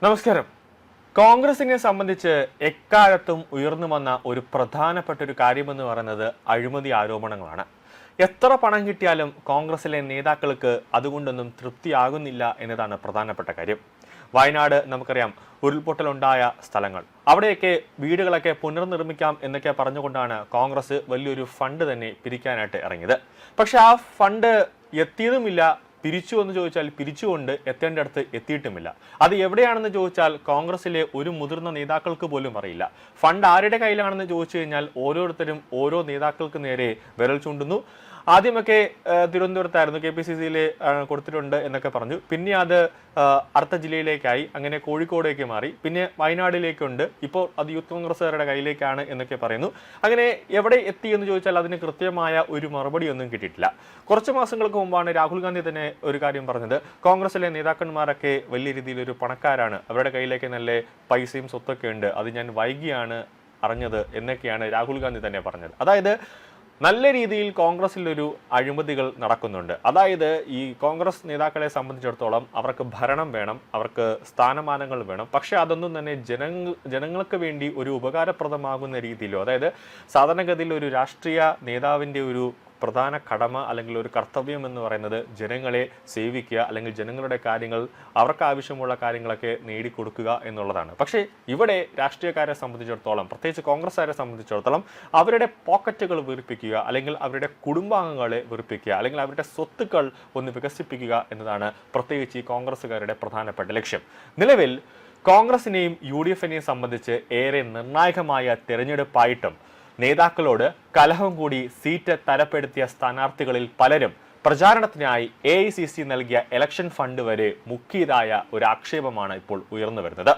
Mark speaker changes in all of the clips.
Speaker 1: നമസ്കാരം. കോൺഗ്രസിനെ സംബന്ധിച്ച് എക്കാലത്തും ഉയർന്നു വന്ന ഒരു പ്രധാനപ്പെട്ട ഒരു കാര്യമെന്ന് പറയുന്നത് അഴിമതി ആരോപണങ്ങളാണ്. എത്ര പണം കിട്ടിയാലും കോൺഗ്രസിലെ നേതാക്കൾക്ക് അതുകൊണ്ടൊന്നും തൃപ്തിയാകുന്നില്ല എന്നതാണ് പ്രധാനപ്പെട്ട കാര്യം. വയനാട് നമുക്കറിയാം, ഉരുൾപൊട്ടലുണ്ടായ സ്ഥലങ്ങൾ, അവിടെയൊക്കെ വീടുകളൊക്കെ പുനർനിർമ്മിക്കാം എന്നൊക്കെ പറഞ്ഞുകൊണ്ടാണ് കോൺഗ്രസ് വലിയൊരു ഫണ്ട് തന്നെ പിരിക്കാനായിട്ട് ഇറങ്ങിയത്. പക്ഷെ ആ ഫണ്ട് എത്തിയതുമില്ല. പിരിച്ചു എന്ന് ചോദിച്ചാൽ പിരിച്ചുകൊണ്ട് എത്തേണ്ടടുത്ത് എത്തിയിട്ടുമില്ല. അത് എവിടെയാണെന്ന് ചോദിച്ചാൽ കോൺഗ്രസിലെ ഒരു മുതിർന്ന നേതാക്കൾക്ക് പോലും അറിയില്ല. ഫണ്ട് ആരുടെ കയ്യിലാണെന്ന് ചോദിച്ചു കഴിഞ്ഞാൽ ഓരോരുത്തരും ഓരോ നേതാക്കൾക്ക് നേരെ വിരൽ ചൂണ്ടുന്നു. ആദ്യമൊക്കെ തിരുവനന്തപുരത്തായിരുന്നു, KPCCയിൽ കൊടുത്തിട്ടുണ്ട് എന്നൊക്കെ പറഞ്ഞു. പിന്നെ അത് അടുത്ത ജില്ലയിലേക്കായി, അങ്ങനെ കോഴിക്കോടേക്ക് മാറി, പിന്നെ വയനാടിലേക്കുണ്ട്, ഇപ്പോൾ അത് യൂത്ത് കോൺഗ്രസ്സുകാരുടെ കയ്യിലേക്കാണ് എന്നൊക്കെ പറയുന്നു. അങ്ങനെ എവിടെ എത്തി എന്ന് ചോദിച്ചാൽ അതിന് കൃത്യമായ ഒരു മറുപടി ഒന്നും കിട്ടിയിട്ടില്ല. കുറച്ച് മാസങ്ങൾക്ക് മുമ്പാണ് രാഹുൽ ഗാന്ധി തന്നെ ഒരു കാര്യം പറഞ്ഞത്. കോൺഗ്രസിലെ നേതാക്കന്മാരൊക്കെ വലിയ രീതിയിൽ ഒരു പണക്കാരാണ്, അവരുടെ കയ്യിലേക്ക് നല്ല പൈസയും സ്വത്തൊക്കെ ഉണ്ട്, അത് ഞാൻ വൈകിയാണ് അറിഞ്ഞത് എന്നൊക്കെയാണ് രാഹുൽ ഗാന്ധി തന്നെ പറഞ്ഞത്. അതായത് നല്ല രീതിയിൽ കോൺഗ്രസിലൊരു അഴിമതികൾ നടക്കുന്നുണ്ട്. അതായത് ഈ കോൺഗ്രസ് നേതാക്കളെ സംബന്ധിച്ചിടത്തോളം അവർക്ക് ഭരണം വേണം, അവർക്ക് സ്ഥാനമാനങ്ങൾ വേണം, പക്ഷെ അതൊന്നും തന്നെ ജനങ്ങൾക്ക് വേണ്ടി ഒരു ഉപകാരപ്രദമാകുന്ന രീതിയിലോ, അതായത് സാധാരണഗതിയിൽ ഒരു രാഷ്ട്രീയ നേതാവിൻ്റെ ഒരു പ്രധാന കടമ അല്ലെങ്കിൽ ഒരു കർത്തവ്യം എന്ന് പറയുന്നത് ജനങ്ങളെ സേവിക്കുക, അല്ലെങ്കിൽ ജനങ്ങളുടെ കാര്യങ്ങൾ, അവർക്ക് ആവശ്യമുള്ള കാര്യങ്ങളൊക്കെ നേടിക്കൊടുക്കുക എന്നുള്ളതാണ്. പക്ഷേ ഇവിടെ രാഷ്ട്രീയക്കാരെ സംബന്ധിച്ചിടത്തോളം, പ്രത്യേകിച്ച് കോൺഗ്രസ്സുകാരെ സംബന്ധിച്ചിടത്തോളം, അവരുടെ പോക്കറ്റുകൾ വീർപ്പിക്കുക, അല്ലെങ്കിൽ അവരുടെ കുടുംബാംഗങ്ങളെ വീർപ്പിക്കുക, അല്ലെങ്കിൽ അവരുടെ സ്വത്തുക്കൾ ഒന്ന് വികസിപ്പിക്കുക എന്നതാണ് പ്രത്യേകിച്ച് ഈ കോൺഗ്രസ്സുകാരുടെ പ്രധാനപ്പെട്ട ലക്ഷ്യം. നിലവിൽ കോൺഗ്രസിനെയും UDF-നെയും സംബന്ധിച്ച് ഏറെ നിർണായകമായ തെരഞ്ഞെടുപ്പായിട്ടും നേതാക്കളോട് കലഹം കൂടി സീറ്റ് തരപ്പെടുത്തിയ സ്ഥാനാർത്ഥികളിൽ പലരും പ്രചാരണത്തിനായി AICC നൽകിയ ഇലക്ഷൻ ഫണ്ട് വരെ മുക്കിയതായ ഒരു ആക്ഷേപമാണ് ഇപ്പോൾ ഉയർന്നു വരുന്നത്.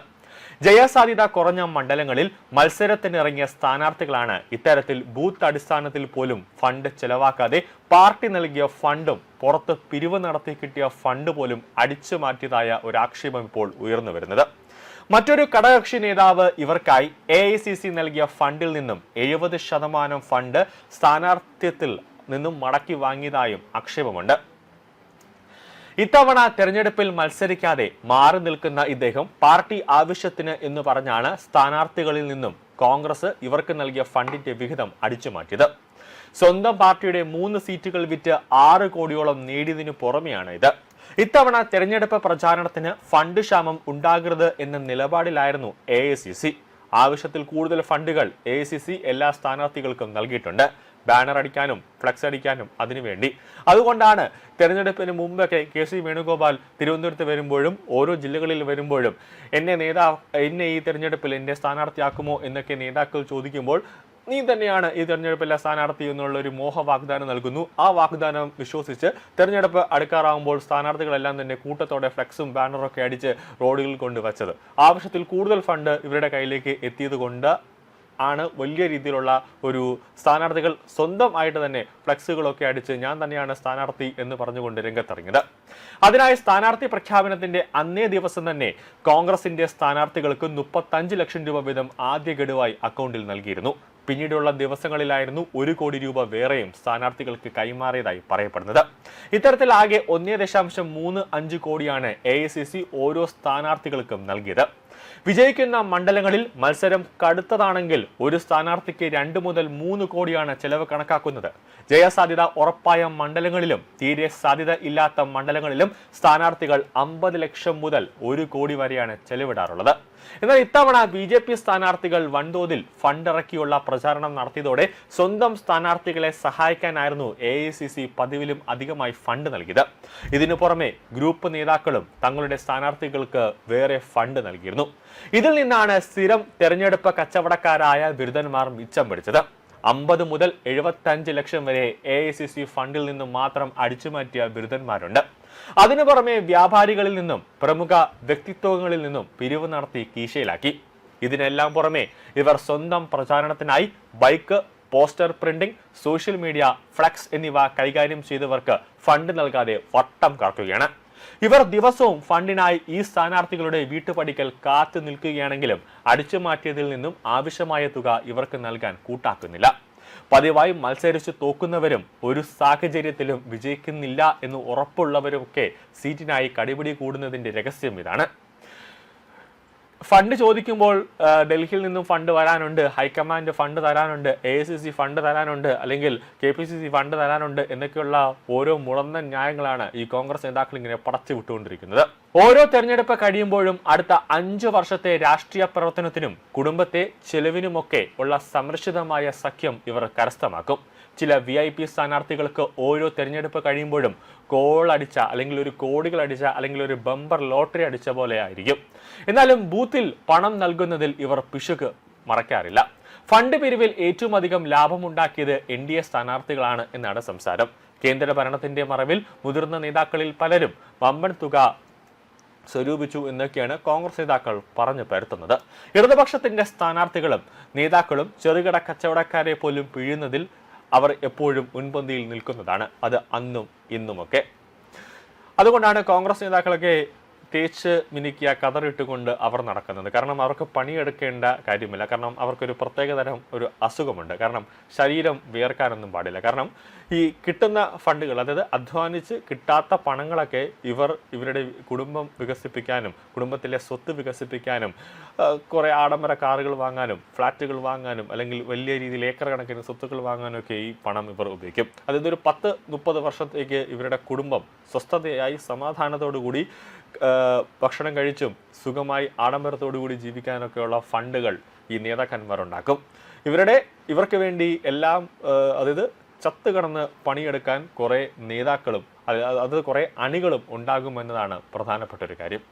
Speaker 1: ജയസാധ്യത കുറഞ്ഞ മണ്ഡലങ്ങളിൽ മത്സരത്തിനിറങ്ങിയ സ്ഥാനാർത്ഥികളാണ് ഇത്തരത്തിൽ ബൂത്ത് അടിസ്ഥാനത്തിൽ പോലും ഫണ്ട് ചെലവാക്കാതെ പാർട്ടി നൽകിയ ഫണ്ടും പുറത്ത് പിരിവ് നടത്തി കിട്ടിയ ഫണ്ട് പോലും അടിച്ചു മാറ്റിയതായ ഒരു ആക്ഷേപം ഇപ്പോൾ ഉയർന്നു വരുന്നത്. മറ്റൊരു ഘടകകക്ഷി നേതാവ് ഇവർക്കായി AICC നൽകിയ ഫണ്ടിൽ നിന്നും 70% ഫണ്ട് സ്ഥാനാർത്ഥ്യത്തിൽ നിന്നും മടക്കി വാങ്ങിയതായും ആക്ഷേപമുണ്ട്. ഇത്തവണ തെരഞ്ഞെടുപ്പിൽ മത്സരിക്കാതെ മാറി നിൽക്കുന്ന ഇദ്ദേഹം പാർട്ടി ആവശ്യത്തിന് എന്ന് പറഞ്ഞാണ് സ്ഥാനാർത്ഥികളിൽ നിന്നും കോൺഗ്രസ് ഇവർക്ക് നൽകിയ ഫണ്ടിന്റെ വിഹിതം അടിച്ചു മാറ്റിയത്. സ്വന്തം പാർട്ടിയുടെ 3 സീറ്റുകൾ വിറ്റ് 6 കോടിയോളം നേടിയതിനു പുറമെയാണ് ഇത്. ഇത്തവണ തെരഞ്ഞെടുപ്പ് പ്രചാരണത്തിന് ഫണ്ട് ക്ഷാമം ഉണ്ടാകരുത് എന്ന നിലപാടിലായിരുന്നു AICC. ആവശ്യത്തിൽ കൂടുതൽ ഫണ്ടുകൾ AICC എല്ലാ സ്ഥാനാർത്ഥികൾക്കും നൽകിയിട്ടുണ്ട്, ബാനർ അടിക്കാനും ഫ്ലക്സ് അടിക്കാനും അതിനുവേണ്ടി. അതുകൊണ്ടാണ് തെരഞ്ഞെടുപ്പിന് മുമ്പൊക്കെ KC വേണുഗോപാൽ തിരുവനന്തപുരത്ത് വരുമ്പോഴും ഓരോ ജില്ലകളിൽ വരുമ്പോഴും എന്നെ ഈ തെരഞ്ഞെടുപ്പിൽ എന്നെ സ്ഥാനാർത്ഥിയാക്കുമോ എന്നൊക്കെ നേതാക്കൾ ചോദിക്കുമ്പോൾ നീ തന്നെയാണ് ഈ തെരഞ്ഞെടുപ്പിലെ സ്ഥാനാർത്ഥി എന്നുള്ള ഒരു മോഹ വാഗ്ദാനം നൽകുന്നു. ആ വാഗ്ദാനം വിശ്വസിച്ച് തെരഞ്ഞെടുപ്പ് അടുക്കാറാവുമ്പോൾ സ്ഥാനാർത്ഥികളെല്ലാം തന്നെ കൂട്ടത്തോടെ ഫ്ലെക്സും ബാനറൊക്കെ അടിച്ച് റോഡുകളിൽ കൊണ്ടുവച്ചത്. ആവശ്യത്തിൽ കൂടുതൽ ഫണ്ട് ഇവരുടെ കയ്യിലേക്ക് എത്തിയത് കൊണ്ട് ആണ് വലിയ രീതിയിലുള്ള ഒരു സ്ഥാനാർത്ഥികൾ സ്വന്തമായിട്ട് തന്നെ ഫ്ലെക്സുകളൊക്കെ അടിച്ച് ഞാൻ തന്നെയാണ് സ്ഥാനാർത്ഥി എന്ന് പറഞ്ഞുകൊണ്ട് രംഗത്തിറങ്ങിയത്. അതിനായി സ്ഥാനാർത്ഥി പ്രഖ്യാപനത്തിന്റെ അന്നേ ദിവസം തന്നെ കോൺഗ്രസിന്റെ സ്ഥാനാർത്ഥികൾക്ക് 35 ലക്ഷം രൂപ വീതം ആദ്യ ഗഡുവായി അക്കൗണ്ടിൽ നൽകിയിരുന്നു. പിന്നീടുള്ള ദിവസങ്ങളിലായിരുന്നു 1 കോടി രൂപ വേറെയും സ്ഥാനാർത്ഥികൾക്ക് കൈമാറിയതായി പറയപ്പെടുന്നത്. ഇത്തരത്തിൽ ആകെ 1.35 കോടിയാണ് AICC ഓരോ സ്ഥാനാർത്ഥികൾക്കും നൽകിയത്. വിജയിക്കുന്ന മണ്ഡലങ്ങളിൽ മത്സരം കടുത്തതാണെങ്കിൽ ഒരു സ്ഥാനാർത്ഥിക്ക് 2 മുതൽ 3 കോടിയാണ് ചെലവ് കണക്കാക്കുന്നത്. ജയസാധ്യത ഉറപ്പായ മണ്ഡലങ്ങളിലും തീരെ സാധ്യത ഇല്ലാത്ത മണ്ഡലങ്ങളിലും സ്ഥാനാർത്ഥികൾ 50 ലക്ഷം മുതൽ 1 കോടി വരെയാണ് ചെലവിടാറുള്ളത്. എന്നാൽ ഇത്തവണ BJP സ്ഥാനാർത്ഥികൾ വൻതോതിൽ ഫണ്ട് ഇറക്കിയുള്ള പ്രചാരണം നടത്തിയതോടെ സ്വന്തം സ്ഥാനാർത്ഥികളെ സഹായിക്കാനായിരുന്നു AICC പതിവിലും അധികമായി ഫണ്ട് നൽകിയത്. ഇതിനു പുറമെ ഗ്രൂപ്പ് നേതാക്കളും തങ്ങളുടെ സ്ഥാനാർത്ഥികൾക്ക് വേറെ ഫണ്ട് നൽകിയിരുന്നു. ഇതിൽ നിന്നാണ് സ്ഥിരം തെരഞ്ഞെടുപ്പ് കച്ചവടക്കാരായ ബിരുദന്മാർ മിച്ചം പിടിച്ചത്. 50 മുതൽ 75 ലക്ഷം വരെ AICC ഫണ്ടിൽ നിന്നും മാത്രം അടിച്ചുമാറ്റിയ ബിരുദന്മാരുണ്ട്. അതിനു പുറമെ വ്യാപാരികളിൽ നിന്നും പ്രമുഖ വ്യക്തിത്വങ്ങളിൽ നിന്നും പിരിവ് നടത്തി കീശയിലാക്കി. ഇതിനെല്ലാം പുറമെ ഇവർ സ്വന്തം പ്രചാരണത്തിനായി bike, poster printing, social media, flux എന്നിവ കൈകാര്യം ചെയ്തവർക്ക് ഫണ്ട് നൽകാതെ വട്ടം കറക്കുകയാണ്. ഇവർ ദിവസവും ഫണ്ടിനായി ഈ സ്ഥാനാർത്ഥികളുടെ വീട്ടുപടിക്കൽ കാത്തു നിൽക്കുകയാണെങ്കിലും അടിച്ചു മാറ്റിയതിൽ നിന്നും ആവശ്യമായ തുക ഇവർക്ക് നൽകാൻ കൂട്ടാക്കുന്നില്ല. പതിവായി മത്സരിച്ച് തോക്കുന്നവരും ഒരു സാഹചര്യത്തിലും വിജയിക്കുന്നില്ല എന്ന് ഉറപ്പുള്ളവരുമൊക്കെ സീറ്റിനായി കടിപിടി കൂടുന്നതിന്റെ രഹസ്യം ഇതാണ്. ഫണ്ട് ചോദിക്കുമ്പോൾ ഡൽഹിയിൽ നിന്നും ഫണ്ട് വരാനുണ്ട്, ഹൈക്കമാൻഡ് ഫണ്ട് തരാനുണ്ട്, AICC ഫണ്ട് തരാനുണ്ട്, അല്ലെങ്കിൽ KPCC ഫണ്ട് തരാനുണ്ട് എന്നൊക്കെയുള്ള ഓരോ മുളന്ന ന്യായങ്ങളാണ് ഈ കോൺഗ്രസ് നേതാക്കൾ ഇങ്ങനെ പടച്ചു വിട്ടുകൊണ്ടിരിക്കുന്നത്. ഓരോ തെരഞ്ഞെടുപ്പ് കഴിയുമ്പോഴും അടുത്ത 5 വർഷത്തെ രാഷ്ട്രീയ പ്രവർത്തനത്തിനും കുടുംബത്തെ ചെലവിനുമൊക്കെ ഉള്ള സംരക്ഷിതമായ സഖ്യം ഇവർ കരസ്ഥമാക്കും. ചില VIP സ്ഥാനാർത്ഥികൾക്ക് ഓരോ തെരഞ്ഞെടുപ്പ് കഴിയുമ്പോഴും കോൾ അടിച്ച, അല്ലെങ്കിൽ ഒരു കോടികൾ അടിച്ച, അല്ലെങ്കിൽ ഒരു ബമ്പർ ലോട്ടറി അടിച്ച പോലെ ആയിരിക്കും. എന്നാലും ബൂത്തിൽ പണം നൽകുന്നതിൽ ഇവർ പിശുക്ക് മറക്കാറില്ല. ഫണ്ട് പിരിവിൽ ഏറ്റവും അധികം ലാഭമുണ്ടാക്കിയത് NDA സ്ഥാനാർത്ഥികളാണ് എന്നാണ് സംസാരം. കേന്ദ്ര ഭരണത്തിന്റെ മറവിൽ മുതിർന്ന നേതാക്കളിൽ പലരും വമ്പൻ തുക സ്വരൂപിച്ചു എന്നൊക്കെയാണ് കോൺഗ്രസ് നേതാക്കൾ പറഞ്ഞു പരത്തുന്നത്. ഇടതുപക്ഷത്തിന്റെ സ്ഥാനാർത്ഥികളും നേതാക്കളും ചെറുകിട കച്ചവടക്കാരെ പോലും പിഴിയുന്നതിൽ അവർ എപ്പോഴും മുൻപന്തിയിൽ നിൽക്കുന്നതാണ്. അത് അന്നും ഇന്നുമൊക്കെ. അതുകൊണ്ടാണ് കോൺഗ്രസ് നേതാക്കളൊക്കെ തേച്ച് മിനുക്കിയ കതറിട്ടുകൊണ്ട് അവർ നടക്കുന്നത്. കാരണം അവർക്ക് പണിയെടുക്കേണ്ട കാര്യമില്ല. കാരണം അവർക്കൊരു പ്രത്യേകതരം ഒരു അസുഖമുണ്ട്. കാരണം ശരീരം വിയർക്കാനൊന്നും പാടില്ല. കാരണം ഈ കിട്ടുന്ന ഫണ്ടുകൾ, അതായത് അധ്വാനിച്ച് കിട്ടാത്ത പണങ്ങളൊക്കെ ഇവരുടെ കുടുംബം വികസിപ്പിക്കാനും കുടുംബത്തിലെ സ്വത്ത് വികസിപ്പിക്കാനും കുറേ ആഡംബര കാറുകൾ വാങ്ങാനും ഫ്ലാറ്റുകൾ വാങ്ങാനും അല്ലെങ്കിൽ വലിയ രീതിയിൽ ഏക്കർ കണക്കിന് സ്വത്തുക്കൾ വാങ്ങാനും ഒക്കെ ഈ പണം ഇവർ ഉപയോഗിക്കും. അതായത് ഒരു 10-30 വർഷത്തേക്ക് ഇവരുടെ കുടുംബം സ്വസ്ഥതയായി സമാധാനത്തോടു കൂടി ഭക്ഷണം കഴിച്ചും സുഖമായി ആഡംബരത്തോടുകൂടി ജീവിക്കാനൊക്കെയുള്ള ഫണ്ടുകൾ ഈ നേതാക്കന്മാരുണ്ടാക്കും. ഇവർക്ക് വേണ്ടി എല്ലാം, അതായത് ചത്ത് കടന്ന് പണിയെടുക്കാൻ കുറേ നേതാക്കളും അത് കുറേ അണികളും ഉണ്ടാകുമെന്നതാണ് പ്രധാനപ്പെട്ട ഒരു കാര്യം.